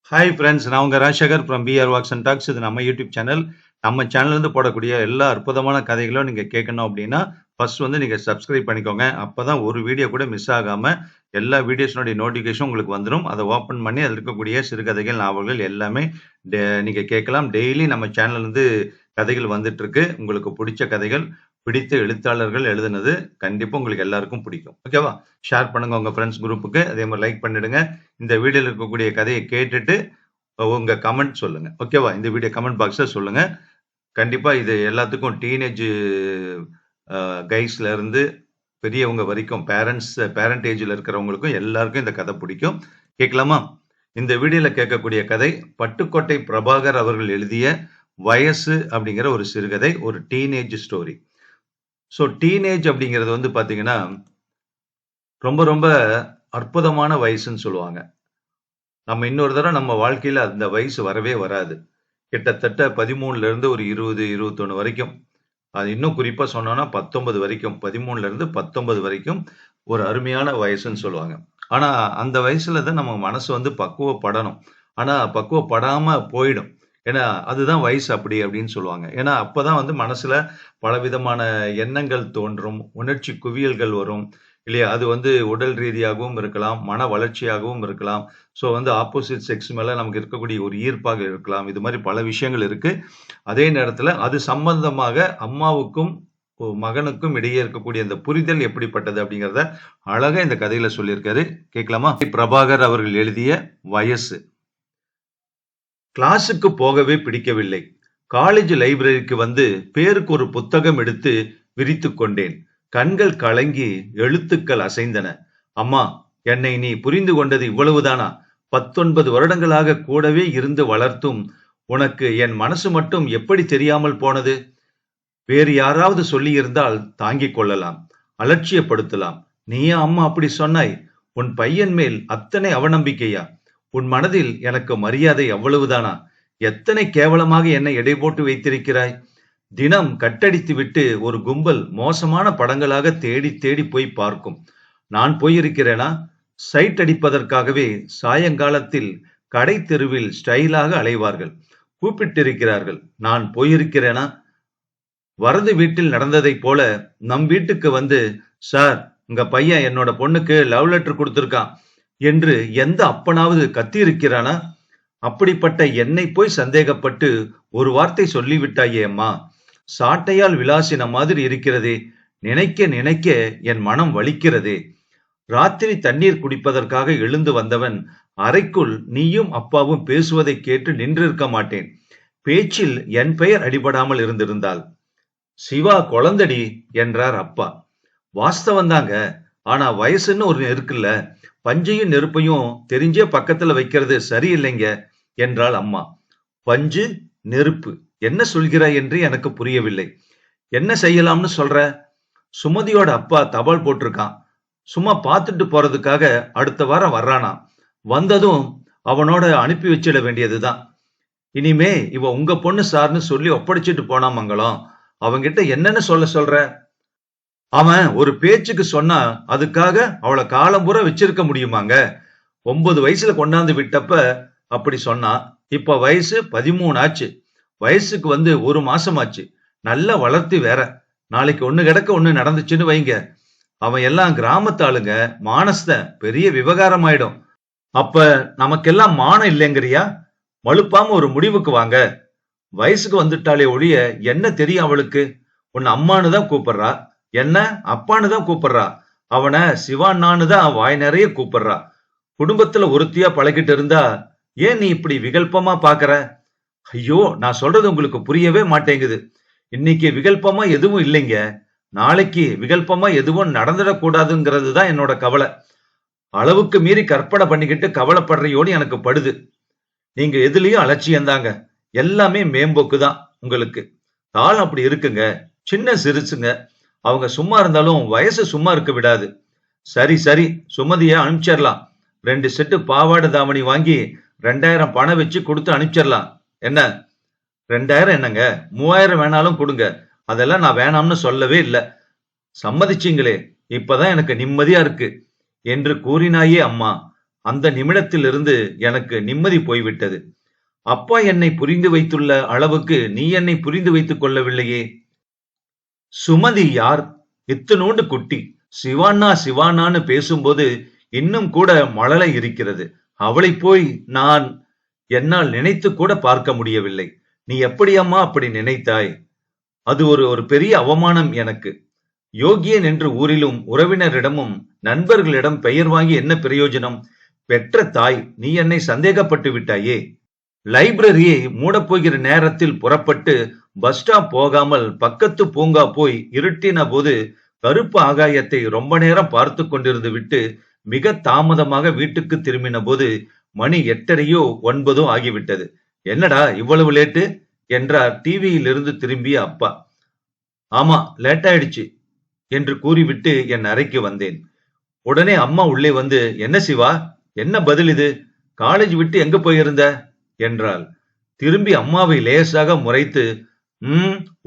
Hi friends, நான் உங்க Rajasekar from PR walks and talks. இது நம்ம யூடியூப் சேனல். நம்ம சேனல்லேருந்து போடக்கூடிய எல்லா அற்புதமான கதைகளும் நீங்கள் கேட்கணும் அப்படின்னா ஃபர்ஸ்ட் வந்து நீங்கள் சப்ஸ்கிரைப் பண்ணிக்கோங்க. அப்போ தான் ஒரு வீடியோ கூட மிஸ் ஆகாமல் எல்லா வீடியோஸினுடைய நோட்டிஃபிகேஷன் உங்களுக்கு வந்துடும். அதை ஓப்பன் பண்ணி அதில் இருக்கக்கூடிய சிறுகதைகள், நாவல்கள் எல்லாமே நீங்கள் கேட்கலாம். டெய்லி நம்ம சேனல்லேருந்து கதைகள் வந்துட்டுருக்கு. உங்களுக்கு பிடிச்ச கதைகள், பிடித்த எழுத்தாளர்கள் எழுதுனது கண்டிப்பாக உங்களுக்கு எல்லாருக்கும் பிடிக்கும். ஓகேவா? ஷேர் பண்ணுங்க உங்கள் ஃப்ரெண்ட்ஸ் குரூப்புக்கு. அதே மாதிரி லைக் பண்ணிடுங்க. இந்த வீடியோவில் இருக்கக்கூடிய கதையை கேட்டுட்டு உங்க கமெண்ட் சொல்லுங்க. ஓகேவா? இந்த வீடியோ கமெண்ட் பாக்ஸ்ல சொல்லுங்க. கண்டிப்பா இது எல்லாத்துக்கும் டீனேஜ் கைஸ்ல இருந்து பெரியவங்க வரைக்கும் பேரண்ட் ஏஜ்ல இருக்கிறவங்களுக்கும் எல்லாருக்கும் இந்த கதை பிடிக்கும். கேட்கலாமா? இந்த வீடியோல கேட்கக்கூடிய கதை பட்டுக்கோட்டை பிரபாகர் அவர்கள் எழுதிய வயசு அப்படிங்கிற ஒரு சிறுகதை, ஒரு டீனேஜ் ஸ்டோரி. ஸோ டீனேஜ் அப்படிங்கிறது வந்து பாத்தீங்கன்னா ரொம்ப ரொம்ப அற்புதமான வயசுன்னு சொல்லுவாங்க. நம்ம இன்னொரு தடவை நம்ம வாழ்க்கையில அந்த வயசு வரவே வராது. கிட்டத்தட்ட 13ல இருந்து ஒரு 20, 21 வரைக்கும். அது இன்னும் குறிப்பா சொன்னோம்னா 19 வரைக்கும். 13ல இருந்து 19 வரைக்கும் ஒரு அருமையான வயசுன்னு சொல்லுவாங்க. ஆனா அந்த வயசுல தான் நம்ம மனசு வந்து பக்குவப்படணும். ஆனா பக்குவப்படாம போயிடும். ஏன்னா அதுதான் வயசு அப்படின்னு சொல்லுவாங்க. ஏன்னா அப்பதான் வந்து மனசுல பலவிதமான எண்ணங்கள் தோன்றும், உணர்ச்சி குவியல்கள் வரும். இல்லையா? அது வந்து உடல் ரீதியாகவும் இருக்கலாம், மன வளர்ச்சியாகவும் இருக்கலாம். ஸோ வந்து ஆப்போசிட் செக்ஸ் மேல நமக்கு இருக்கக்கூடிய ஒரு ஈர்ப்பாக இருக்கலாம். இது மாதிரி பல விஷயங்கள் இருக்கு. அதே நேரத்துல அது சம்பந்தமாக அம்மாவுக்கும் மகனுக்கும் இடையே இருக்கக்கூடிய அந்த புரிதல் எப்படிப்பட்டது அப்படிங்கிறத அழகா இந்த கதையில சொல்லியிருக்காரு. கேட்கலாமா? பிரபாகர் அவர்கள் எழுதிய வயசு. கிளாஸுக்கு போகவே பிடிக்கவில்லை. காலேஜ் லைப்ரரிக்கு வந்து பேருக்கு ஒரு புத்தகம் எடுத்து விரித்துக் கொண்டேன். கண்கள் கலங்கி எழுத்துக்கள் அசைந்தன. அம்மா, என்னை நீ புரிந்து கொண்டது இவ்வளவுதானா? 19 வருடங்களாக கூடவே இருந்து வளர்த்தும் உனக்கு என் மனசு மட்டும் எப்படி தெரியாமல் போனது? வேறு யாராவது சொல்லியிருந்தால் தாங்கிக் கொள்ளலாம், அலட்சியப்படுத்தலாம். நீயா அம்மா அப்படி சொன்னாய்? உன் பையன் மேல் அத்தனை அவநம்பிக்கையா? உன் மனதில் எனக்கு மரியாதை அவ்வளவுதானா? எத்தனை கேவலமாக என்னை எடை போட்டு வைத்திருக்கிறாய். தினம் கட்டடித்து விட்டு ஒரு கும்பல் மோசமான படங்களாக தேடி தேடி போய் பார்க்கும். நான் போயிருக்கிறேனா? சைட் அடிப்பதற்காகவே சாயங்காலத்தில் கடை தெருவில் ஸ்டைலாக அலைவார்கள். கூப்பிட்டிருக்கிறார்கள். நான் போயிருக்கிறேனா? வரது வீட்டில் நடந்ததைப் போல நம் வீட்டுக்கு வந்து, சார், உங்க பையன் என்னோட பொண்ணுக்கு லவ் லெட்டர் கொடுத்திருக்கான் என்று எந்த அப்பனாவது கத்தியிருக்கிறானா? அப்படிப்பட்ட என்னை போய் சந்தேகப்பட்டு ஒரு வார்த்தை சொல்லிவிட்டாயே அம்மா. சாட்டையால் விளாசின மாதிரி இருக்கிறதே. நினைக்க நினைக்க என் மனம் வலிக்கிறதே. ராத்திரி தண்ணீர் குடிப்பதற்காக எழுந்து வந்தவன் அறைக்குள் நீயும் அப்பாவும் பேசுவதை கேட்டு நின்றிருக்க மாட்டேன். பேச்சில் என் பெயர் அடிபடாமல் இருந்திருந்தால். சிவா குழந்தடி என்றார் அப்பா. வாஸ்தவந்தாங்க. ஆனா வயசுன்னு ஒரு இருக்குல்ல, பஞ்சையும் நெருப்பையும் தெரிஞ்சே பக்கத்துல வைக்கிறது சரியில்லைங்க என்றாள் அம்மா. பஞ்சு, நெருப்பு, என்ன சொல்கிறாய் என்று எனக்கு புரியவில்லை. என்ன செய்யலாம்னு சொல்ற? சுமதியோட அப்பா தபால் போட்டிருக்கான். சும்மா பார்த்துட்டு போறதுக்காக அடுத்த வாரம் வர்றானா. வந்ததும் அவனோட அனுப்பி வச்சிட வேண்டியதுதான். இனிமே இவ உங்க பொண்ணு சார்னு சொல்லி ஒப்படைச்சிட்டு போனா மங்களம். அவங்கிட்ட என்னன்னு சொல்ற? அவன் ஒரு பேச்சுக்கு சொன்னா அதுக்காக அவளை காலம்புற வச்சிருக்க முடியுமாங்க? 9 வயசுல கொண்டாந்து விட்டப்ப அப்படி சொன்னா. இப்ப வயசு 13 ஆச்சு. வயசுக்கு வந்து 1 மாசம் ஆச்சு. நல்லா வளர்த்தி வேற. நாளைக்கு ஒண்ணு கிடக்க ஒண்ணு நடந்துச்சுன்னு வைங்க, அவன் எல்லாம் கிராமத்து ஆளுங்க, மானஸ்த, பெரிய விவகாரம் ஆயிடும். அப்ப நமக்கெல்லாம் மானம் இல்லைங்கிறியா? மழுப்பாம ஒரு முடிவுக்கு வாங்க. வயசுக்கு வந்துட்டாலே ஒழிய என்ன தெரியும் அவளுக்கு? உன்னை அம்மானு தான் கூப்பிடுறா, என்ன அப்பான்னு தான் கூப்பிடுறா. அவனை சிவான்னான்னு தான் வாய் நிறைய கூப்பிடுறா. குடும்பத்துல ஒருத்தியா பழகிட்டு இருந்தா ஏன் நீ இப்படி விகல்பமா பாக்குற? ஐயோ, நான் சொல்றது உங்களுக்கு புரியவே மாட்டேங்குது. இன்னைக்கு விகல்பமா எதுவும் இல்லைங்க. நாளைக்கு விகல்பமா எதுவும் நடந்துடக்கூடாதுங்கிறது தான் என்னோட கவலை. அளவுக்கு மீறி கற்பனை பண்ணிக்கிட்டு கவலைப்படுறையோடு எனக்கு படுது. நீங்க எதுலயும் அலட்சியம்தாங்க. எல்லாமே மேம்போக்கு தான் உங்களுக்கு. காலம் அப்படி இருக்குங்க. சின்ன சிறுசுங்க. அவங்க சும்மா இருந்தாலும் வயசு சும்மா இருக்க விடாது. சரி சரி, சுமதிய அனுப்பிச்சிடலாம். 2 செட்டு பாவாடை தாவணி வாங்கி 2000 பணம் வச்சு கொடுத்து அனுப்பிச்சிடலாம். என்ன? 2000 என்னங்க, 3000 வேணாலும் கொடுங்க. அதெல்லாம் நான் வேணாம்னு சொல்லவே இல்லை. சம்மதிச்சீங்களே, இப்பதான் எனக்கு நிம்மதியா இருக்கு என்று கூறினாயே அம்மா. அந்த நிமிடத்திலிருந்து எனக்கு நிம்மதி போய்விட்டது. அப்பா என்னை புரிந்து வைத்துள்ள அளவுக்கு நீ என்னை புரிந்து வைத்துக் கொள்ளவில்லையே. சுமதி யார்? இத்துணூண்டு குட்டி. சிவானா சிவானான்னு பேசும்போது இன்னும் கூட மழலை இருக்கிறது. அவளை போய் என்னால் நினைத்து கூட பார்க்க முடியவில்லை. நீ எப்படி அம்மா அப்படி நினைத்தாய்? அது ஒரு பெரிய அவமானம் எனக்கு. யோகியன் என்று ஊரிலும் உறவினரிடமும் நண்பர்களிடம் பெயர் வாங்கி என்ன பிரயோஜனம்? பெற்ற தாய், நீ என்னை சந்தேகப்பட்டு விட்டாயே. லைப்ரரியை மூடப்போகிற நேரத்தில் புறப்பட்டு பஸ் ஸ்டாப் போகாமல் பக்கத்து பூங்கா போய் இருட்டின போது கருப்பு ஆகாயத்தை ரொம்ப நேரம் பார்த்து கொண்டிருந்து விட்டு மிக தாமதமாக வீட்டுக்கு திரும்பின போது மணி 8:30 9 ஆகிவிட்டது. என்னடா இவ்வளவு லேட்டு என்றார் டிவியில் இருந்து திரும்பிய அப்பா. ஆமா, லேட் ஆயிடுச்சு என்று கூறிவிட்டு என் அறைக்கு வந்தேன். உடனே அம்மா உள்ளே வந்து, என்ன சிவா, என்ன பதில் இது? காலேஜ் விட்டு எங்க போயிருந்த என்றாள். திரும்பி அம்மாவை லேசாக முறைத்து,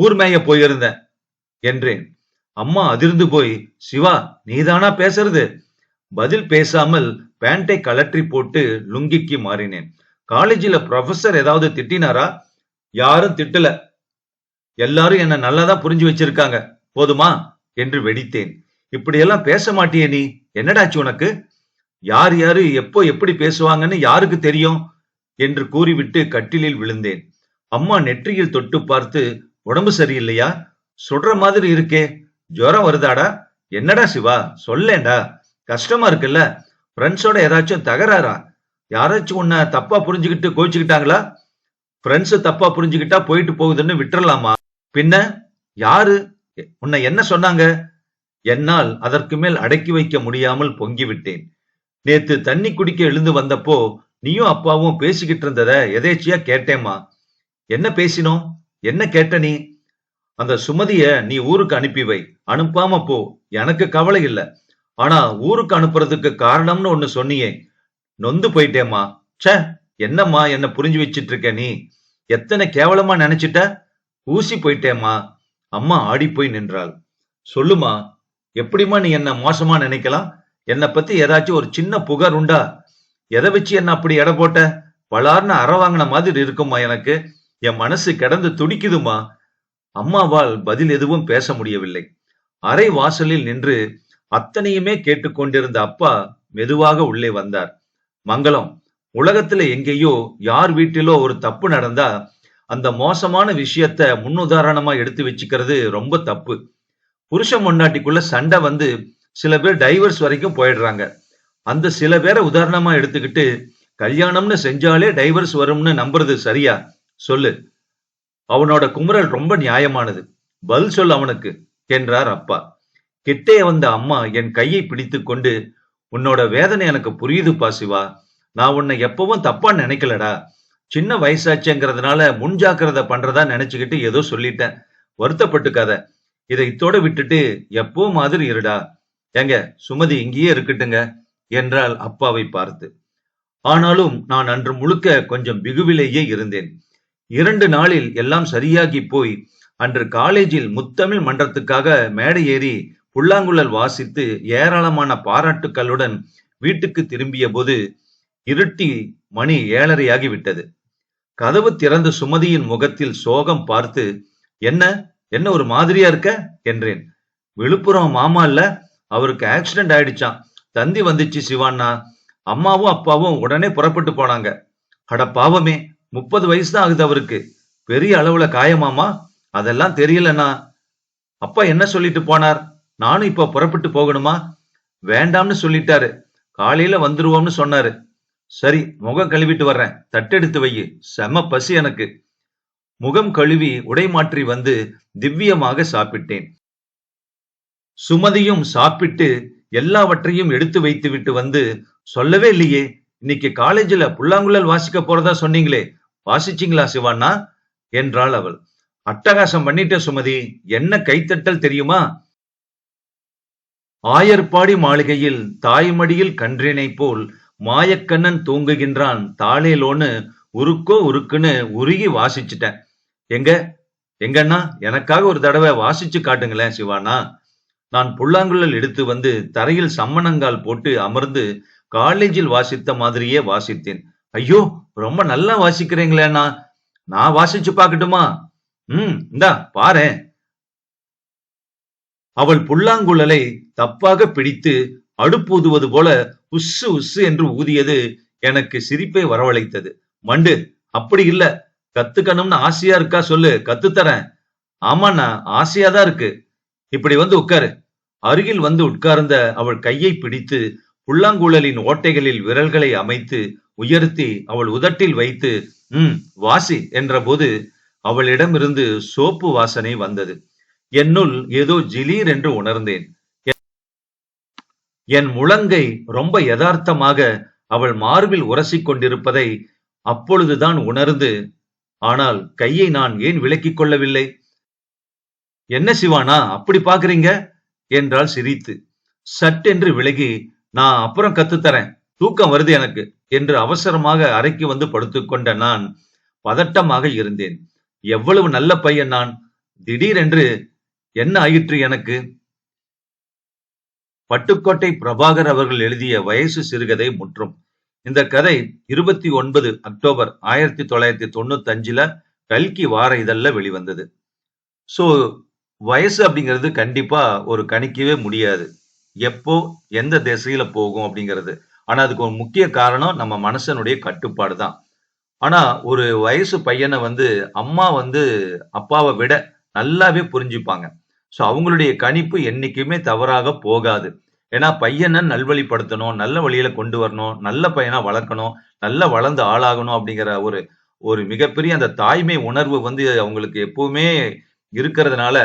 ஊர் மேய போயிருந்தேன் என்றேன். அம்மா அதிர்ந்து போய், சிவா நீதானா பேசுறது? பதில் பேசாமல் பேண்டை கலற்றி போட்டு லுங்கிக்கு மாறினேன். காலேஜில ப்ரொஃபசர் ஏதாவது திட்டினாரா? யாரும் திட்டல, எல்லாரும் என்ன நல்லாதான் புரிஞ்சு வச்சிருக்காங்க, போதுமா என்று வெடித்தேன். இப்படியெல்லாம் பேச மாட்டியே நீ, என்னடாச்சு உனக்கு? யார் யாரு எப்போ எப்படி பேசுவாங்கன்னு யாருக்கு தெரியும் என்று கூறிவிட்டு கட்டிலில் விழுந்தேன். அம்மா நெற்றியில் தொட்டு பார்த்து, உடம்பு சரியில்லையா? சுடுற மாதிரி இருக்கே, ஜுரம் வருதாடா? என்னடா சிவா சொல்லேண்டா, கஷ்டமா இருக்குல்ல? ஃப்ரெண்ட்ஸோட ஏதாச்சும் தகராறா? யாராச்சும் உன்னை தப்பா புரிஞ்சுக்கிட்டு கோச்சுக்கிட்டாங்களா? ஃப்ரெண்ட்ஸ் தப்பா புரிஞ்சுக்கிட்டா போயிட்டு போகுதுன்னு விட்டுறலாமா? பின்ன யாரு உன்னை என்ன சொன்னாங்க? என்னால் அதற்கு மேல் அடக்கி வைக்க முடியாமல் பொங்கிவிட்டேன். நேத்து தண்ணி குடிக்க எழுந்து வந்தப்போ நீயும் அப்பாவும் பேசிக்கிட்டு இருந்தத எதேச்சியா கேட்டேம்மா. என்ன பேசினோம்? என்ன கேட்ட நீ? அந்த சுமதிய நீ ஊருக்கு அனுப்பி வை, அனுப்பாம போ, எனக்கு கவலை இல்ல. ஆனா ஊருக்கு அனுப்புறதுக்கு காரணம்னு ஒண்ணு சொன்னியே, நொந்து போயிட்டேம்மா. சே, என்னம்மா என்ன புரிஞ்சு வச்சிட்டு இருக்க நீ? எத்தனை கேவலமா நினைச்சிட்ட? ஊசி போயிட்டேம்மா. அம்மா ஆடி போய் நின்றாள். சொல்லுமா, எப்படிமா நீ என்ன மோசமா நினைக்கலாம்? என்னை பத்தி ஏதாச்சும் ஒரு சின்ன புகார் உண்டா? எதை வச்சு என்ன அப்படி எடை போட்ட? பலார்னு அற வாங்கின மாதிரி இருக்குமா எனக்கு. என் மனசு கிடந்து துடிக்குதுமா. அம்மாவால் பதில் எதுவும் பேச முடியவில்லை. அறை வாசலில் நின்று அத்தனையுமே கேட்டுக்கொண்டிருந்த அப்பா மெதுவாக உள்ளே வந்தார். மங்களம், உலகத்துல எங்கேயோ யார் வீட்டிலோ ஒரு தப்பு நடந்தா அந்த மோசமான விஷயத்த முன்னுதாரணமா எடுத்து வச்சுக்கிறது ரொம்ப தப்பு. புருஷன் பொண்டாட்டிக்குள்ள சண்டை வந்து சில பேர் டைவர்ஸ் வரைக்கும் போயிடுறாங்க. அந்த சில பேரை உதாரணமா எடுத்துக்கிட்டு கல்யாணம்னு செஞ்சாலே டைவர்ஸ் வரும்னு நம்புறது சரியா? சொல்லு. அவனோட குமுறல் ரொம்ப நியாயமானது, பதில் சொல் அவனுக்கு என்றார் அப்பா. கிட்டே வந்த அம்மா என் கையை பிடித்து கொண்டு, உன்னோட வேதனை எனக்கு புரியுதுப்பா சிவா. நான் உன்னை எப்பவும் தப்பா நினைக்கலடா. சின்ன வயசாச்சுங்கிறதுனால முன்ஜாக்கிரதை பண்றதா நினைச்சுக்கிட்டு ஏதோ சொல்லிட்டேன். வருத்தப்பட்டுக்காத. இதை இத்தோட விட்டுட்டு எப்போ மாதிரி இருடா. ஏங்க, சுமதி இங்கேயே இருக்கட்டுங்க என்றாள் அப்பாவை பார்த்து. ஆனாலும் நான் அன்று முழுக்க கொஞ்சம் பிகுவிலேயே இருந்தேன். 2 நாளில் எல்லாம் சரியாகி போய் அன்று காலேஜில் முத்தமிழ் மன்றத்துக்காக மேடை ஏறி புல்லாங்குழல் வாசித்து ஏராளமான பாராட்டுக்களுடன் வீட்டுக்கு திரும்பிய போது இருட்டி மணி 7:30 ஆகிவிட்டது. கதவு திறந்த சுமதியின் முகத்தில் சோகம் பார்த்து, என்ன என்ன ஒரு மாதிரியா இருக்க என்றேன். விழுப்புரம் மாமா இல்ல, அவருக்கு ஆக்சிடென்ட் ஆயிடுச்சான், தந்தி வந்துச்சு சிவாண்ணா. அம்மாவும் அப்பாவும் உடனே புறப்பட்டு போனாங்க. அட பாவமே, 30 வயசு தான் ஆகுது அவருக்கு. பெரிய அளவுல காயமாமா? அதெல்லாம் தெரியலண்ணா. அப்பா என்ன சொல்லிட்டு போனார்? நானும் இப்ப புறப்பட்டு போகணுமா? வேண்டாம்னு சொல்லிட்டாரு. காலையில வந்துருவோம்னு சொன்னாரு. சரி, முகம் கழுவிட்டு வர்றேன், தட்டெடுத்து வை, செம பசி எனக்கு. முகம் கழுவி உடை மாற்றி வந்து திவ்யமாக சாப்பிட்டேன். சுமதியும் சாப்பிட்டு எல்லாவற்றையும் எடுத்து வைத்து விட்டு வந்து, சொல்லவே இல்லையே, இன்னைக்கு காலேஜில் புல்லாங்குழல் வாசிக்க போறதா சொன்னீங்களே, வாசிச்சிங்களா சிவாண்ணா என்றாள் அவள். அட்டகாசம் பண்ணிட்ட சுமதி, என்ன கைத்தட்டல் தெரியுமா? ஆயர்பாடி மாளிகையில் தாய்மடியில் கன்றினை போல் மாயக்கண்ணன் தூங்குகின்றான் தாளேலோன்னு உருக்கோ உருக்குன்னு உருகி வாசிச்சுட்டேன். எங்கன்னா எனக்காக ஒரு தடவை வாசிச்சு காட்டுங்களேன் சிவானா. நான் புல்லாங்குழல் எடுத்து வந்து தரையில் சம்மணங்கால் போட்டு அமர்ந்து காலேஜில் வாசித்த மாதிரியே வாசித்தேன். ஐயோ, ரொம்ப நல்லா வாசிக்கிறீங்களே அண்ணா. நான் வாசிச்சு பார்க்கட்டுமா? இந்தா பாரேன். அவள் புல்லாங்குழலை தப்பாக பிடித்து அடுப்பூதுவது போல உஸ்ஸு உஸ்ஸு என்று ஊதியது எனக்கு சிரிப்பை வரவழைத்தது. மண்டு, அப்படி இல்ல. கத்துக்கணும்னு ஆசையா இருக்கா சொல்லு, கத்துத்தரேன். ஆமாண்ணா, ஆசையாதான் இருக்கு. இப்படி வந்து உட்காரு. அருகில் வந்து உட்கார்ந்த அவள் கையை பிடித்து புல்லாங்குழலின் ஓட்டைகளில் விரல்களை அமைத்து உயர்த்தி அவள் உதட்டில் வைத்து வாசி என்றபோது அவளிடமிருந்து சோப்பு வாசனை வந்தது. என்னுள் ஏதோ ஜிலீர் என்று உணர்ந்தேன். என் முழங்கை ரொம்ப யதார்த்தமாக அவள் மார்பில் உரசிக் கொண்டிருப்பதை அப்பொழுதுதான் உணர்ந்து, ஆனால் கையை நான் ஏன் விலக்கிக் கொள்ளவில்லை? என்ன சிவானா அப்படி பாக்குறீங்க என்றாள் சிரித்து. சட்டென்று விலகி, நான் அப்புறம் கத்துத்தரேன், தூக்கம் வருது எனக்கு என்று அவசரமாக அறைக்கு வந்து படுத்துக்கொண்ட நான் பதட்டமாக இருந்தேன். எவ்வளவு நல்ல பையன் நான்! திடீரென்று என்ன ஆயிற்று எனக்கு? பட்டுக்கோட்டை பிரபாகர் அவர்கள் எழுதிய வயசு சிறுகதை முற்றும். இந்த கதை 29 அக்டோபர் 1995ல கல்கி வார இதழ்ல வெளிவந்தது. சோ வயசு அப்படிங்கிறது கண்டிப்பா ஒரு கணிக்கவே முடியாது. எப்போ எந்த திசையில போகும் அப்படிங்கிறது. ஆனா அதுக்கு ஒரு முக்கிய காரணம் நம்ம மனசனுடைய கட்டுப்பாடு தான். ஆனா ஒரு வயசு பையனை வந்து அம்மா வந்து அப்பாவை விட நல்லாவே புரிஞ்சுப்பாங்க. சோ அவங்களுடைய கணிப்பு என்னைக்குமே தவறாக போகாது. ஏன்னா பையனை நல்வழிப்படுத்தணும், நல்ல வழியில கொண்டு வரணும், நல்ல பையனா வளர்க்கணும், நல்லா வளர்ந்து ஆளாகணும் அப்படிங்கிற ஒரு ஒரு மிகப்பெரிய அந்த தாய்மை உணர்வு வந்து அவங்களுக்கு எப்பவுமே இருக்கிறதுனால,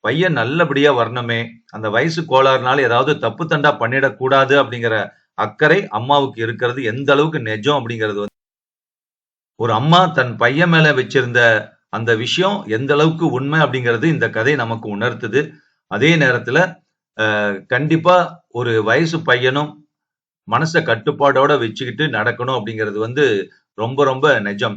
பையன் நல்லபடியா வரணுமே, அந்த வயசு கோளாறுனால ஏதாவது தப்பு தண்டா பண்ணிடக்கூடாது அப்படிங்கிற அக்கறை அம்மாவுக்கு இருக்கிறது எந்த அளவுக்கு நிஜம் அப்படிங்கிறது வந்து ஒரு அம்மா தன் பையன் மேல வச்சிருந்த அந்த விஷயம் எந்த அளவுக்கு உண்மை அப்படிங்கிறது இந்த கதை நமக்கு உணர்த்துது. அதே நேரத்துல கண்டிப்பா ஒரு வயசு பையனும் மனச கட்டுப்பாடோட வச்சுக்கிட்டு நடக்கணும் அப்படிங்கிறது வந்து ரொம்ப ரொம்ப நிஜம்.